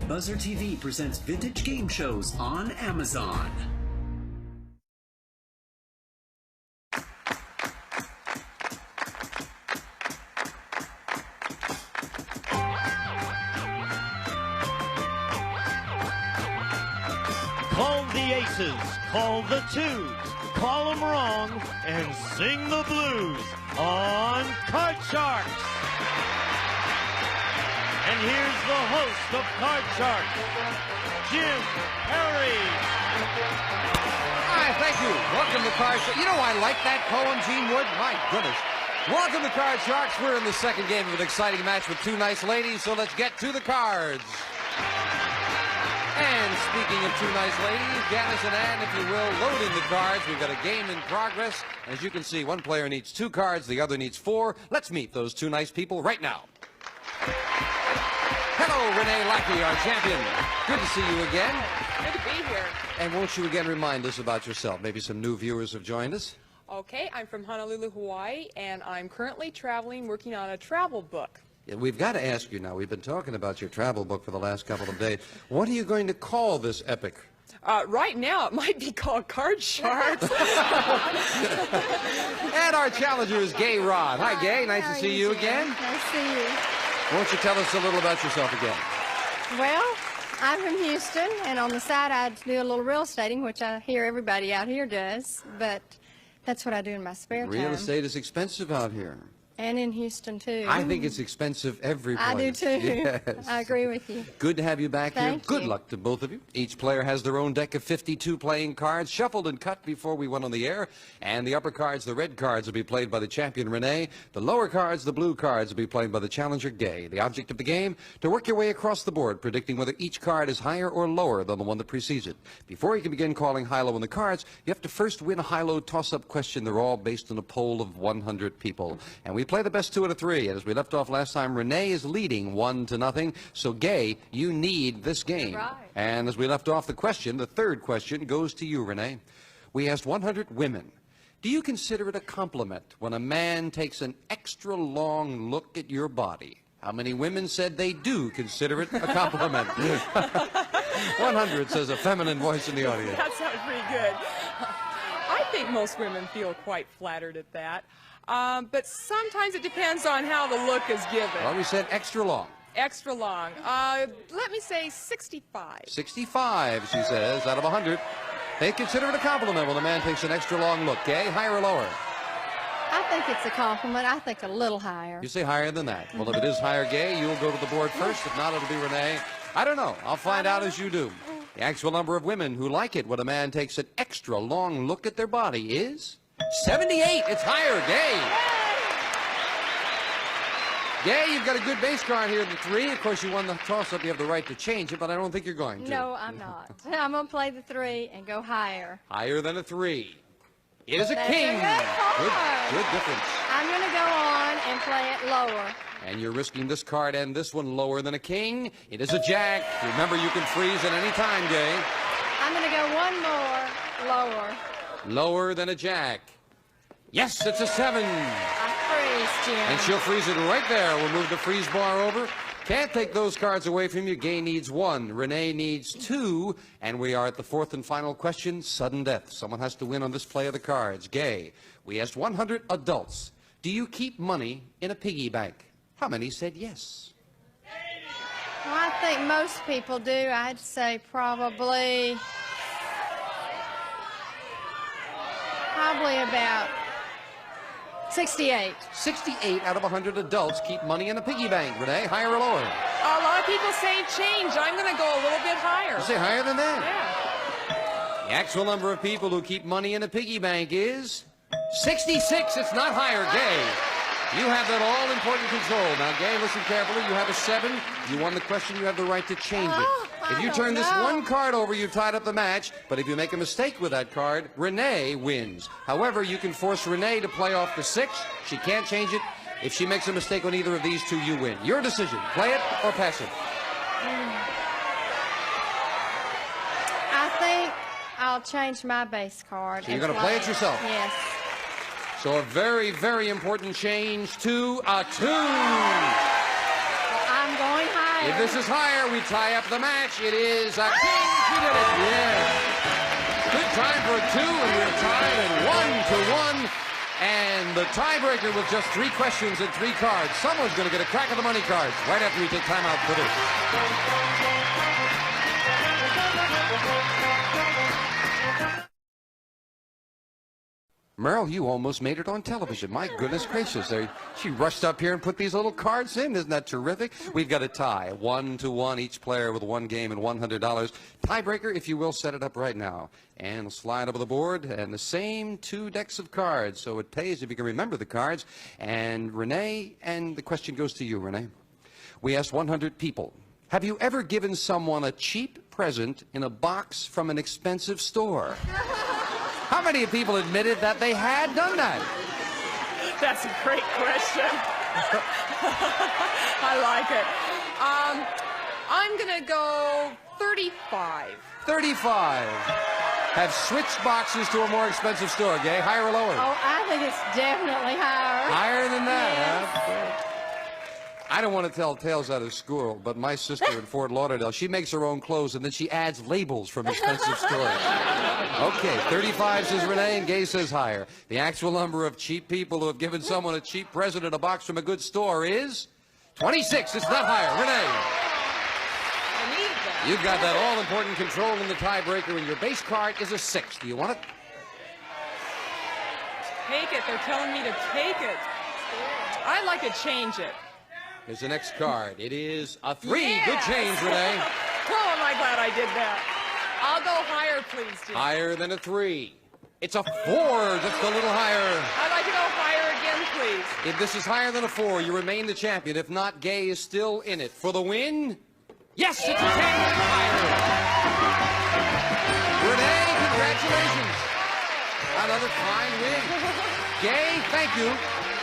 Buzzer TV presents vintage game shows on Amazon. Call the aces, call the twos, call them wrong, and sing the blues on Card Sharks. And here's the host of Card Sharks, Jim Perry. Hi, thank you. Welcome to Card Sharks. You know, I like that poem, Gene Wood. My goodness. Welcome to Card Sharks. We're in the second game of an exciting match with two nice ladies, so let's get to the cards. And speaking of two nice ladies, Janice and Ann, if you will, loading the cards. We've got a game in progress. As you can see, one player needs 2 cards, the other needs 4. Let's meet those two nice people right now. Hello, Renee Lackey, our champion. Good to see you again. Good to be here. And won't you again remind us about yourself? Maybe some new viewers have joined us. Okay, I'm from Honolulu, Hawaii, and I'm currently traveling, working on a travel book. Yeah, we've got to ask you now. We've been talking about your travel book for the last couple of days. What are you going to call this epic? Right now, it might be called Card Sharks. And our challenger is Gay Rod. Hi, Gay. Nice to see you again. Nice to see you. Won't you tell us a little about yourself again? Well, I'm from Houston, and on the side I do a little real estating, which I hear everybody out here does, but that's what I do in my spare time. Real estate is expensive out here. And in Houston, too. I think it's expensive every place. I do, too. Yes. I agree with you. Good to have you back here. Thank Good you. luck to both of you. Each player has their own deck of 52 playing cards, shuffled and cut before we went on the air. And the upper cards, the red cards, will be played by the champion, Renee. The lower cards, the blue cards, will be played by the challenger, Gay. The object of the game, to work your way across the board, predicting whether each card is higher or lower than the one that precedes it. Before you can begin calling high-low on the cards, you have to first win a high-low toss-up question. They're all based on a poll of 100 people. And we play the best 2 out of 3. And as we left off last time, Renee is leading 1-0. So, Gay, you need this game. Right. And as we left off the question, the third question goes to you, Renee. We asked 100 women, do you consider it a compliment when a man takes an extra long look at your body? How many women said they do consider it a compliment? 100, says a feminine voice in the audience. That sounds pretty good. I think most women feel quite flattered at that. But sometimes it depends on how the look is given. Well, we said extra long. Extra long. Let me say 65. 65, she says, out of 100. They consider it a compliment when a man takes an extra long look. Gay, higher or lower? I think it's a compliment. I think a little higher. You say higher than that. Well, if it is higher, Gay, you'll go to the board first. If not, it'll be Renee. I don't know. I'll find out as you do. The actual number of women who like it when a man takes an extra long look at their body is 78. It's higher, Gay. Gay, you've got a good base card here in the 3. Of course, you won the toss-up. You have the right to change it, but I don't think you're going to. No, I'm not. I'm going to play the 3 and go higher. Higher than a 3. It is a That's king. a good card. Good difference. I'm going to go on and play it lower. And you're risking this card and this one lower than a king. It is a jack. Remember, you can freeze at any time, Gay. I'm going to go one more lower. Lower than a jack. Yes, it's a 7. I freeze, Jim. And she'll freeze it right there. We'll move the freeze bar over. Can't take those cards away from you. Gay needs 1. Renee needs 2. And we are at the 4th and final question, sudden death. Someone has to win on this play of the cards. Gay, we asked 100 adults, do you keep money in a piggy bank? How many said yes? Well, I think most people do. I'd say probably about 68. 68 out of 100 adults keep money in a piggy bank. Renee, higher or lower? A lot of people say change. I'm going to go a little bit higher. You say higher than that? Yeah. The actual number of people who keep money in a piggy bank is 66. It's not higher, Gay. You have that all-important control. Now, Gay, listen carefully. You have a 7. You won the question. You have the right to change it. If you turn this one card over, you've tied up the match. But if you make a mistake with that card, Renee wins. However, you can force Renee to play off the 6. She can't change it. If she makes a mistake on either of these 2, you win. Your decision. Play it or pass it. I think I'll change my base card. So you're going to play it yourself? Yes. So a very, very important change to a 2. I'm going higher. If this is higher, we tie up the match. It is a king. She did it. Yeah. Good time for a 2, and we're tied at 1-1. And the tiebreaker with just 3 questions and 3 cards. Someone's going to get a crack at the money cards right after we take time out for this. Merle, you almost made it on television. My goodness gracious. She rushed up here and put these little cards in. Isn't that terrific? We've got a tie. 1-1, each player with 1 game and $100. Tiebreaker, if you will, set it up right now. And we'll slide over the board. And the same 2 decks of cards. So it pays if you can remember the cards. And Renee, and the question goes to you, Renee. We asked 100 people. Have you ever given someone a cheap present in a box from an expensive store? How many people admitted that they had done that? That's a great question. I like it. I'm going to go 35. 35. Have switched boxes to a more expensive store, Gay. Higher or lower? Oh, I think it's definitely higher. Higher than that, Yes. huh? I don't want to tell tales out of school, but my sister in Fort Lauderdale, she makes her own clothes and then she adds labels from expensive stores. Okay, 35 says Renee and Gay says higher. The actual number of cheap people who have given someone a cheap present in a box from a good store is 26. It's not higher. Renee. I need that. You've got that all-important control in the tiebreaker, and your base card is a 6. Do you want it? Take it. They're telling me to take it. I'd like to change it. Here's the next card. It is a 3. Yes. Good change, Renee. Oh, am I glad I did that. I'll go higher, please, Jim. Higher than a 3. It's a 4, just a little higher. I'd like to go higher again, please. If this is higher than a 4, you remain the champion. If not, Gay is still in it. For the win? Yes, it's a 10. Higher. Renee, congratulations. Another fine win. Gay, thank you.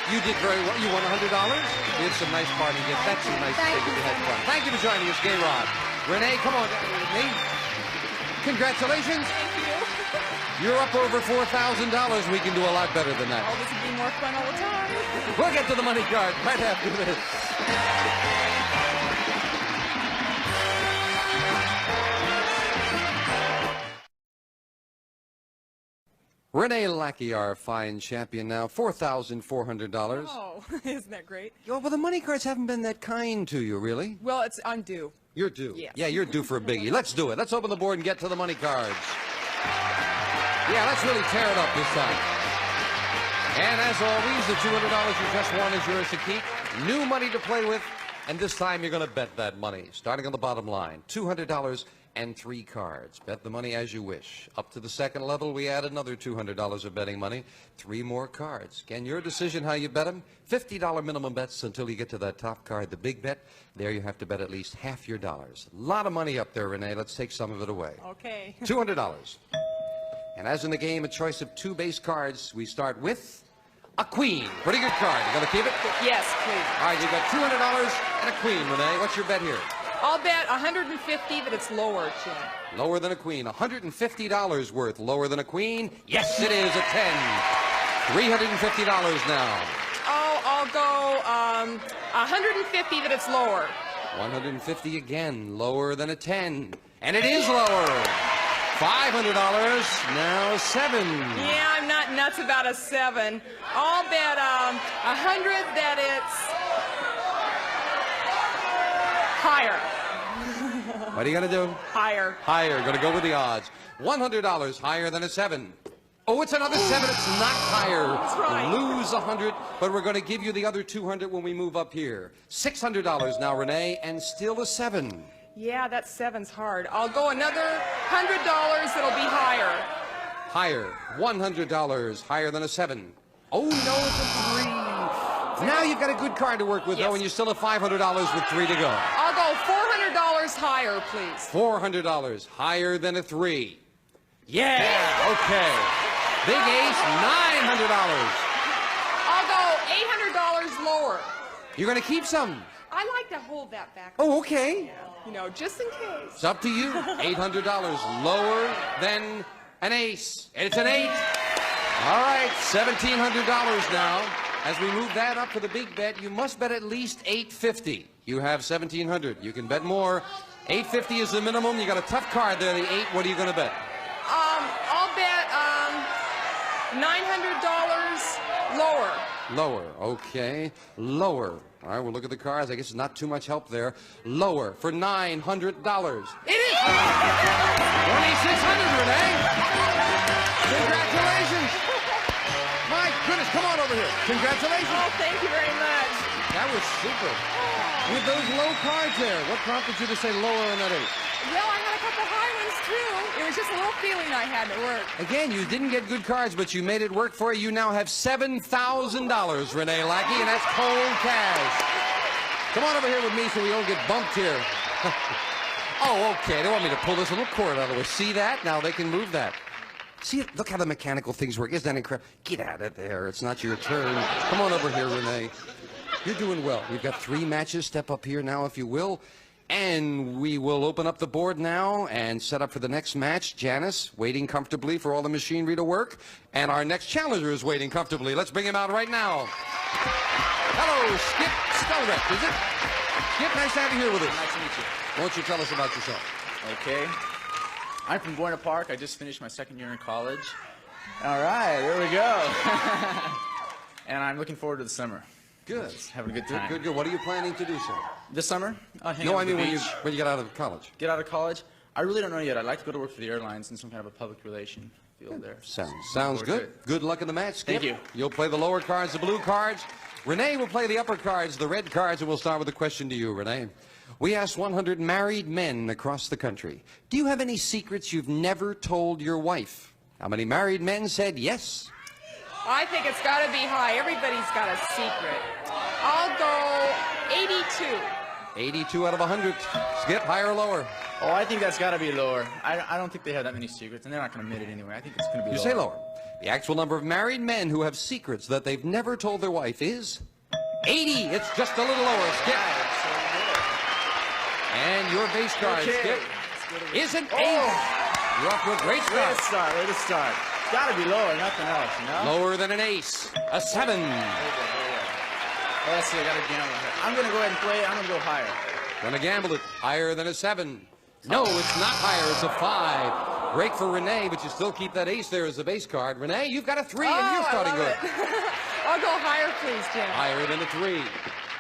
You did very well. You won $100. You had some nice party gifts. That's some nice thing if you had fun. Thank you for joining us, Gay Rod. Renee, come on. Renee, congratulations. Thank you. You're up over $4,000. We can do a lot better than that. Oh, this would be more fun all the time. We'll get to the money card right after this. Renee Lackey, our fine champion now, $4,400. Oh, isn't that great? Well, the money cards haven't been that kind to you, really. Well, I'm due. You're due. Yes. Yeah, you're due for a biggie. Let's do it. Let's open the board and get to the money cards. Yeah, let's really tear it up this time. And as always, the $200 you just won is yours to keep. New money to play with, and this time you're going to bet that money. Starting on the bottom line, $200 and 3 cards. Bet the money as you wish. Up to the second level, we add another $200 of betting money. 3 more cards. Again, your decision how you bet them. $50 minimum bets until you get to that top card, the big bet. There you have to bet at least half your dollars. A lot of money up there, Renee. Let's take some of it away. Okay. $200. And as in the game, a choice of 2 base cards. We start with a queen. Pretty good card. You gonna keep it? Yes, please. All right, you've got $200 and a queen, Renee. What's your bet here? I'll bet 150 that it's lower, Jim. Lower than a queen. $150 worth. Lower than a queen? Yes, it is a 10. $350 now. Oh, I'll go 150 that it's lower. 150 again. Lower than a 10. And it is lower. $500. Now 7. Yeah, I'm not nuts about a 7. I'll bet 100 that it's higher. What are you going to do? Higher. Higher. Going to go with the odds. $100 higher than a 7. Oh, it's another 7. It's not higher. That's right. Lose 100, but we're going to give you the other 200 when we move up here. $600 now, Renee, and still a 7. Yeah, that 7's hard. I'll go another $100 that'll be higher. Higher. $100 higher than a 7. Oh, no, it's a 3. Now you've got a good card to work with, Yes. though, and you still have $500 with 3 to go. I'll go $400 higher, please. $400 higher than a 3. Yeah, okay. Big ace, $900. I'll go $800 lower. You're going to keep some. I like to hold that back. Oh, okay. You know, just in case. It's up to you. $800 lower than an ace. And it's an 8. All right, $1,700 now. As we move that up for the big bet, you must bet at least $850. You have $1,700. You can bet more. $850 is the minimum. You got a tough card there, the 8. What are you going to bet? I'll bet $900 lower. Lower. Okay. Lower. All right, we'll look at the cards. I guess it's not too much help there. Lower for $900. It is $2,600, Renee. Congratulations. My goodness, come on over here. Congratulations. Oh, thank you very much. That was super. With those low cards there, what prompted you to say lower on that 8? Well, I had a couple high ones, too. It was just a little feeling I had at work. Again, you didn't get good cards, but you made it work for you. You now have $7,000, Renee Lackey, and that's cold cash. Come on over here with me so we don't get bumped here. Oh, okay. They want me to pull this little cord out of the way. See that? Now they can move that. See, look how the mechanical things work. Isn't that incredible? Get out of there. It's not your turn. Come on over here, Renee. You're doing well. We've got 3 matches. Step up here now, if you will. And we will open up the board now and set up for the next match. Janice, waiting comfortably for all the machinery to work. And our next challenger is waiting comfortably. Let's bring him out right now. Hello, Skip Stelrecht, is it? Skip, nice to have you here with us. Nice to meet you. Won't you tell us about yourself? Okay. I'm from Buena Park. I just finished my 2nd year in college. All right, there we go. And I'm looking forward to the summer. Good. Just having a good time. Good. What are you planning to do, sir? This summer, hang No, out I at the mean beach. when you get out of college. Get out of college? I really don't know yet. I'd like to go to work for the airlines in some kind of a public relation field there. Sounds Forward to good. it. Good luck in the match, Skip. Thank you. You'll play the lower cards, the blue cards. Renee will play the upper cards, the red cards, and we'll start with a question to you, Renee. We asked 100 married men across the country, do you have any secrets you've never told your wife? How many married men said yes? I think it's got to be high. Everybody's got a secret. I'll go 82. 82 out of 100. Skip, higher or lower? Oh, I think that's got to be lower. I don't think they have that many secrets, and they're not going to admit it anyway. I think it's going to be You lower. say lower. The actual number of married men who have secrets that they've never told their wife is 80. It's just a little lower. Skip. And your base card, Okay. Skip, is an 8. Oh. You're off to a great Way start. to start, way to start. It's got to be lower, nothing else, you know? Lower than an ace. A 7. Let's see, I got to gamble here. I'm going to go ahead and play it. I'm going to go higher. Gonna gamble it. Higher than a 7. No, it's not higher. It's a 5. Break for Renee, but you still keep that ace there as a base card. Renee, you've got a 3, and you're starting I love good. it. I'll go higher, please, Jim. Higher than a 3.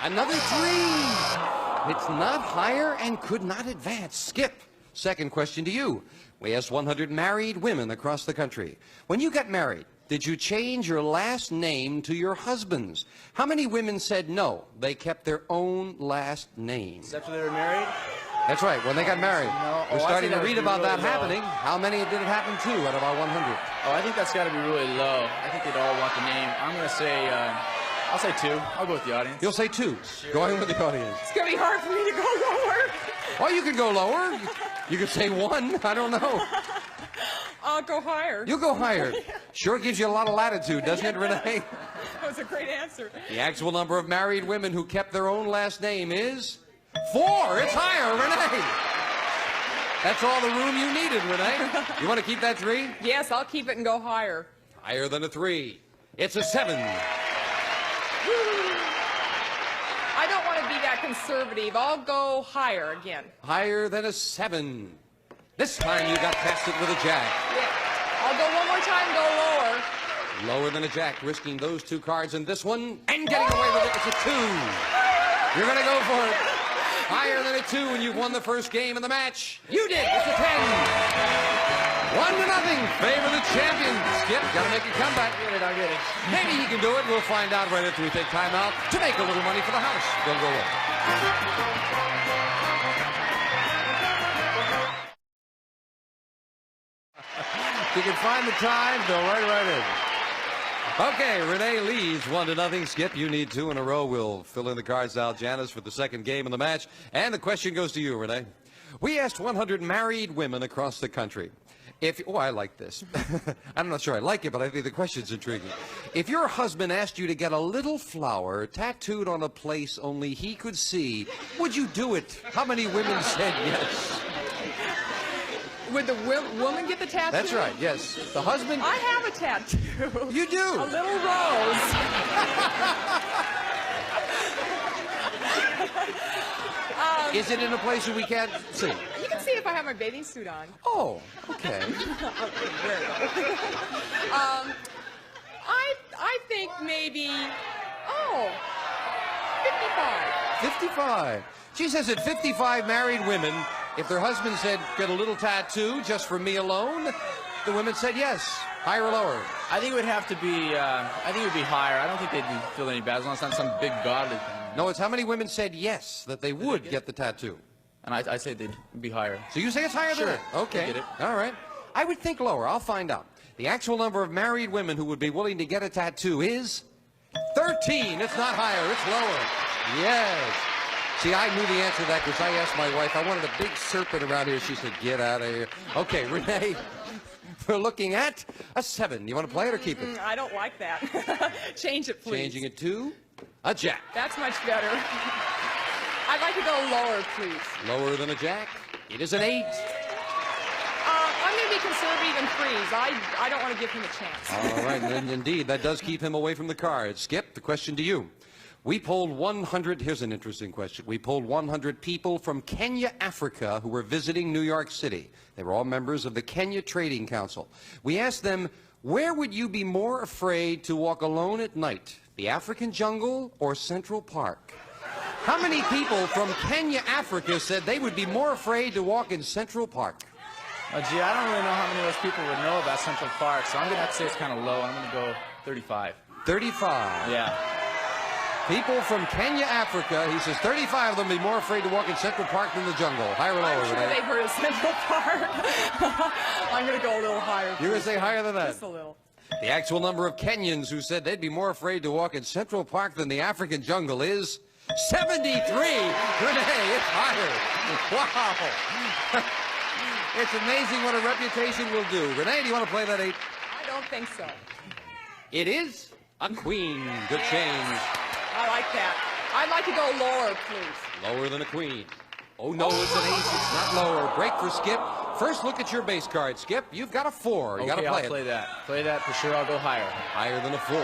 Another 3. It's not higher and could not advance. Skip. Second question to you. We asked 100 married women across the country. When you got married, did you change your last name to your husband's? How many women said no? They kept their own last name. After they were married? That's right, when they got married. No. We're Oh, I starting think to that read would be about that really low. happening. How many did it happen to out of our 100? Oh, I think that's got to be really low. I think they'd all want the name. I'm going to say, I'll say 2. I'll go with the audience. You'll say 2. Going with the audience. It's going to be hard for me to go lower. Oh, you could go lower. You could say 1. I don't know. I'll go higher. You'll go higher. Sure gives you a lot of latitude, doesn't it, Renee? That was a great answer. The actual number of married women who kept their own last name is 4. It's higher, Renee. That's all the room you needed, Renee. You want to keep that 3? Yes, I'll keep it and go higher. Higher than a 3. It's a 7. I don't want to be that conservative. I'll go higher again. Higher than a 7. This time you got past it with a jack. Yeah. I'll go one more time, go lower. Lower than a jack, risking those 2 cards in this one, and getting away with it. It's a 2. You're going to go for it. Higher than a 2, and you've won the first game of the match. You did. It's a 10. 1-0. Favor the champion. Skip, got to make a comeback. I'll get it. Maybe he can do it. We'll find out right after we take time out to make a little money for the house. Don't go away. You can find the time, go right in. Okay, Renee leads 1-0. Skip, you need 2 in a row. We'll fill in the cards out, Janice, for the second game of the match. And the question goes to you, Renee. We asked 100 married women across the country. I like this. I'm not sure I like it, but I think the question's intriguing. If your husband asked you to get a little flower tattooed on a place only he could see, would you do it? How many women said yes? Would the woman get the tattoo? That's right, yes. The husband... I have a tattoo. You do? A little rose. Is it in a place where we can't see? You can see if I have my bathing suit on. Oh, okay. I think maybe, 55. 55. She says that 55 married women, if their husband said, get a little tattoo just for me alone, the women said yes. Higher or lower? I think it would have to be, I think it would be higher. I don't think they'd feel any bad as long as it's not some big godly thing. No, it's how many women said yes, that they would get the tattoo. And I say they'd be higher. So you say it's higher than Sure. that? Okay. I get it. All right. I would think lower. I'll find out. The actual number of married women who would be willing to get a tattoo is 13. It's not higher. It's lower. Yes. See, I knew the answer to that because I asked my wife. I wanted a big serpent around here. She said, get out of here. Okay, Renee, we're looking at a 7. You want to play it or keep it? I don't like that. Change it, please. Changing it to a jack. That's much better. I'd like to go lower, please. Lower than a jack. It is an 8. I'm going to be conservative and freeze. I don't want to give him a chance. All right, and indeed, that does keep him away from the cards. Skip, the question to you. We polled 100, here's an interesting question. We polled 100 people from Kenya, Africa, who were visiting New York City. They were all members of the Kenya Trading Council. We asked them, where would you be more afraid to walk alone at night? The African jungle or Central Park? How many people from Kenya, Africa said they would be more afraid to walk in Central Park? Gee, I don't really know how many of those people would know about Central Park, so I'm going to have to say it's kind of low. I'm going to go 35. 35. Yeah. People from Kenya, Africa, he says 35 of them be more afraid to walk in Central Park than the jungle. Higher or lower? I'm sure they've heard of Central Park. I'm going to go a little higher. You're going to say higher than that? Just a little. The actual number of Kenyans who said they'd be more afraid to walk in Central Park than the African jungle is 73. Renee, it's higher. Wow. It's amazing what a reputation will do. Renee, do you want to play that 8? I don't think so. It is a queen. Good change. I like that. I'd like to go lower, please. Lower than a queen. Oh, no, it's an ace. It's not lower. Break for Skip. First, look at your base card, Skip. You've got a 4. You got to play I'll it. play that. Play that for sure. I'll go higher. Higher than a 4.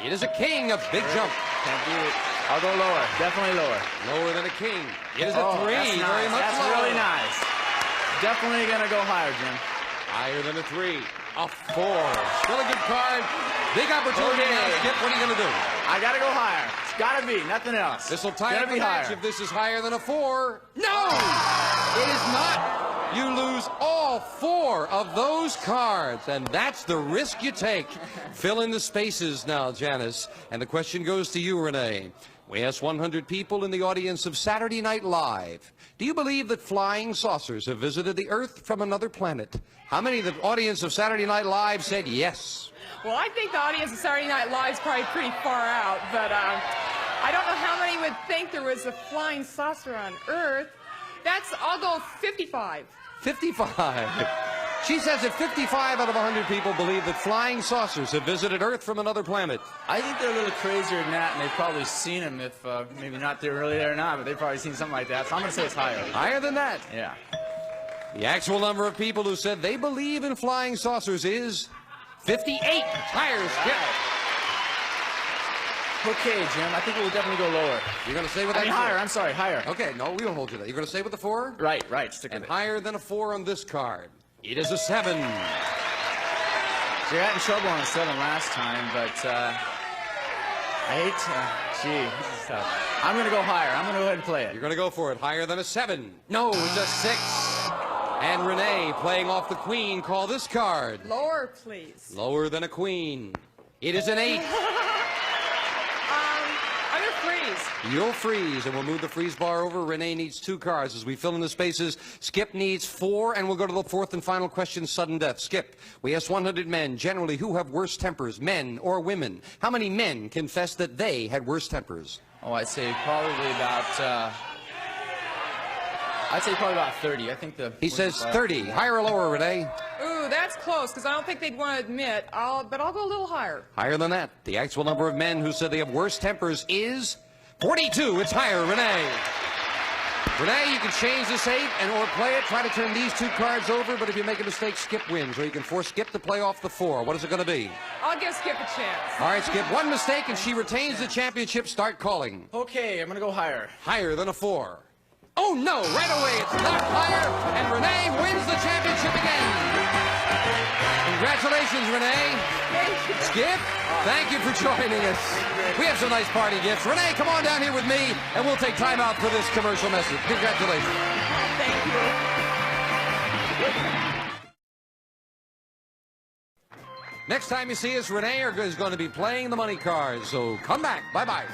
It is a king, a big jump. Can't do it. I'll go lower. Definitely lower. Lower than a king. It is a 3. That's nice. Very much That's lower. really nice. Definitely going to go higher, Jim. Higher than a 3. A 4. Still a good card. Big opportunity now, Skip. What are you going to do? I got to go higher. It's got to be. Nothing else. This will tie up the be match higher. if this is higher than a 4. No! It is not. You lose all 4 of those cards, and that's the risk you take. Fill in the spaces now, Janice. And the question goes to you, Renee. We asked 100 people in the audience of Saturday Night Live, do you believe that flying saucers have visited the Earth from another planet? How many of the audience of Saturday Night Live said yes? Well, I think the audience of Saturday Night Live is probably pretty far out, but I don't know how many would think there was a flying saucer on Earth. I'll go 55. 55. She says that 55 out of 100 people believe that flying saucers have visited Earth from another planet. I think they're a little crazier than that, and they've probably seen them if maybe not they're really there or not, but they've probably seen something like that. So I'm going to say it's higher. Higher than that. Yeah. The actual number of people who said they believe in flying saucers is 58. Higher, Skip. Okay, Jim. I think we'll definitely go lower. You're going to stay with that? Higher. I'm sorry, higher. Okay, no, we won't hold you there. You're going to stay with the 4? Right. Stick And with it. higher than a 4 on this card. It is a 7. So you got in trouble on a 7 last time, but I hate to, gee, this is tough. I'm going to go higher. I'm going to go ahead and play it. You're going to go for it. Higher than a 7. No, it's a 6. And Renee, playing off the queen, call this card. Lower, please. Lower than a queen. It is an 8. I'm going to freeze. You'll freeze, and we'll move the freeze bar over. Renee needs 2 cards as we fill in the spaces. Skip needs 4, and we'll go to the 4th and final question, sudden death. Skip, we asked 100 men, generally, who have worse tempers, men or women? How many men confess that they had worse tempers? Oh, I'd say probably about 30. I think He says 30. Higher or lower, Renee? Ooh, that's close, because I don't think they'd want to admit. But I'll go a little higher. Higher than that. The actual number of men who said they have worse tempers is 42. It's higher, Renee. Renee, you can change this 8 or play it. Try to turn these 2 cards over, but if you make a mistake, Skip wins. Or you can force Skip to play off the 4. What is it going to be? I'll give Skip a chance. All right, Skip, 1 mistake, and she retains the championship. Start calling. Okay, I'm going to go higher. Higher than a 4. Oh, no, right away, it's not higher, and Renee wins the championship again. Congratulations, Renee. Thank you. Skip, thank you for joining us. We have some nice party gifts. Renee, come on down here with me, and we'll take time out for this commercial message. Congratulations. Thank you. Next time you see us, Renee is going to be playing the money cards, so come back. Bye-bye.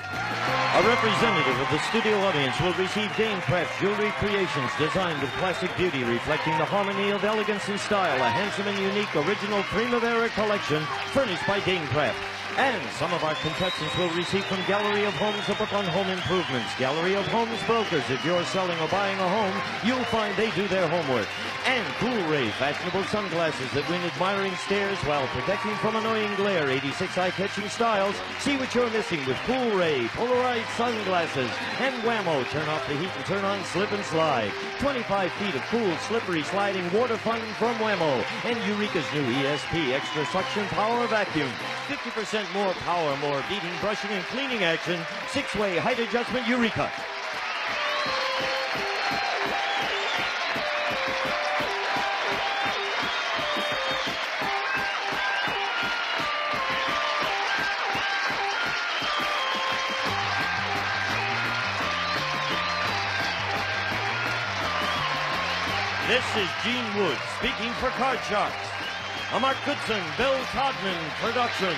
A representative of the studio audience will receive Gamecraft Jewelry Creations, designed with classic beauty, reflecting the harmony of elegance and style. A handsome and unique original Primavera collection furnished by Gamecraft. And some of our contestants will receive from Gallery of Homes, a book on home improvements. Gallery of Homes Brokers. If you're selling or buying a home, you'll find they do their homework. And Cool Ray, fashionable sunglasses that win admiring stares while protecting from annoying glare. 86 eye-catching styles. See what you're missing with Cool Ray, Polaroid sunglasses. And Whammo, turn off the heat and turn on slip and slide. 25 feet of cool, slippery, sliding water fun from Whammo. And Eureka's new ESP Extra Suction Power Vacuum. 50% more power, more beating, brushing, and cleaning action. 6-way height adjustment Eureka. This is Gene Wood speaking for Card Sharks. A Mark Goodson, Bill Todman production.